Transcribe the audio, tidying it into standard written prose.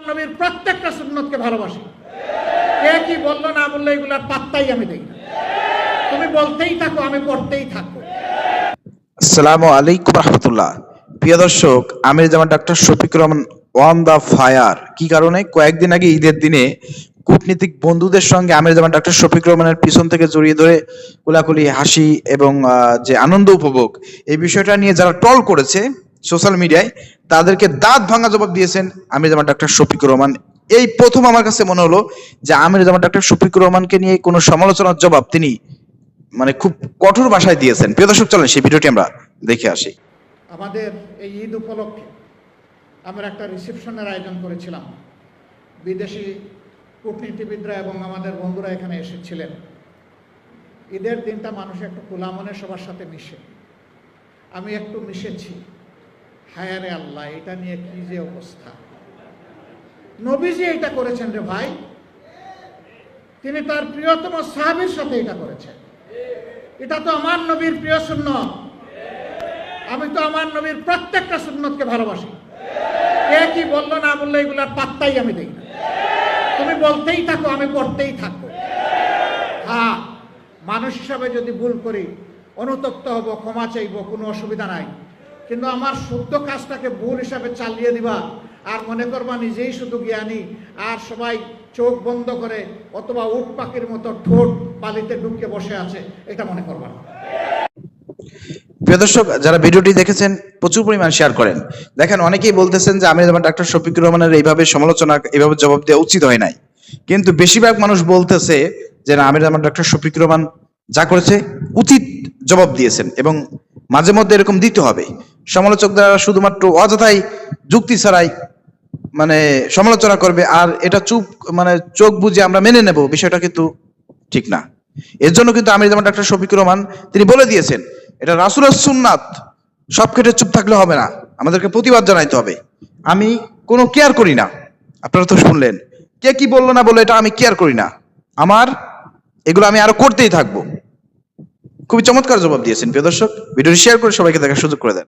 নবীর প্রত্যেকটা সুন্নতকে ভালোবাসি। কে কি বললো না বললো এগুলার পাত্তাই আমি দেই না। তুমি বলতেই থাকো, আমি পড়তেই থাকবো। আসসালামু আলাইকুম রহমতুল্লাহ। প্রিয় দর্শক, Amir Zaman doctor Shafiqur Rahman on the fire. কি কারণে? কয়েকদিন আগে ঈদের দিনে কূটনীতিক বন্ধুদের সঙ্গে আমির জামান ডাক্তার শফিকুর রহমানের পিছন থেকে জড়িয়ে ধরে কোলাকুলি, হাসি এবং যে আনন্দ উপভোগ, এই বিষয়টা নিয়ে যারা ট্রল করেছে সোশ্যাল মিডিয়ায়, তাদেরকে দাঁত ভাঙা জবাব দিয়েছেন আমির জামান ডাক্তার শফিকুর রহমান। এই প্রথম আমার কাছে মনে হলো যে আমির জামান ডাক্তার শফিকুর রহমানকে নিয়ে কোনো সমালোচনার জবাব তিনি খুব কঠোর ভাষায় দিয়েছেন। প্রিয় দর্শক, চলেন সেই ভিডিওটি আমরা দেখে আসি। আমাদের এই ঈদ উপলক্ষে আমরা একটা রিসেপশনের আয়োজন করেছিলাম। বিদেশি কূটনীতিবিদরা এবং আমাদের বন্ধুরা এখানে এসেছিলেন। ঈদের দিনটা মানুষ একটু খোলা মনে সবার সাথে মিশে, আমি একটু মিশেছি। হায় রে আল্লাহ, এটা নিয়ে কি যে অবস্থা! নবীজি এটা করেছেন রে ভাই, তিনি তার প্রিয়তম সাহাবীর সাথে এটা করেছেন। এটা তো আমার নবীর প্রিয় সুন্নত। আমি তো আমার নবীর প্রত্যেকটা সুন্নতকে ভালোবাসি। কে কি বললো না বললো এগুলার পাত্তাই আমি দেই না। তুমি বলতেই থাকো, আমি পড়তেই থাকবো। হ্যাঁ, মানুষ হিসাবে যদি ভুল করি অনুতপ্ত হব, ক্ষমা চাইব, কোনো অসুবিধা নাই। কিন্তু আমার শুদ্ধ কাজটাকে ভুল হিসাবে চালিয়ে দিবা আর মনে করবা নিজেই শুধু জ্ঞানী, আর সবাই চোখ বন্ধ করে অথবা উট পাখির মতো ঠোঁট বালিতে ঢুকে বসে আছে, এটা মনে করবা না। প্রিয় দর্শক, যারা ভিডিওটি দেখেছেন প্রচুর পরিমাণ শেয়ার করেন। দেখেন, অনেকেই বলতেছেন যে আমির জামান ডাক্তার শফিকুর রহমানের এইভাবে সমালোচনা, এইভাবে জবাব দেওয়া উচিত হয় নাই। কিন্তু বেশিরভাগ মানুষ বলতেছে যে না, আমির জামান ডাক্তার শফিকুর রহমান যা করেছে উচিত জবাব দিয়েছেন, এবং মাঝে মধ্যে এরকম দিতে হবে। সমালোচকরা শুধুমাত্র অযথাই যুক্তি ছাড়াই সমালোচনা করবে, আর এটা চোখ বুঝে আমরা মেনে নেব, বিষয়টা কিন্তু ঠিক না। এর জন্য কিন্তু আমির জামান ডাক্তার শফিকুর রহমান তিনি বলে দিয়েছেন, এটা রাসূলের সুন্নাত, সব ক্ষেত্রে চুপ থাকলে হবে না, আমাদেরকে প্রতিবাদ জানাইতে হবে। আমি কোনো কেয়ার করি না, আপনারা তো শুনলেন, কে কি বললো না বললো এটা আমি কেয়ার করি না, এগুলো আমি আরো করতেই থাকবো। খুবই চমৎকার জবাব দিয়েছেন। প্রিয় দর্শক, ভিডিওটি শেয়ার করে সবাইকে দেখার সুযোগ করে দেন।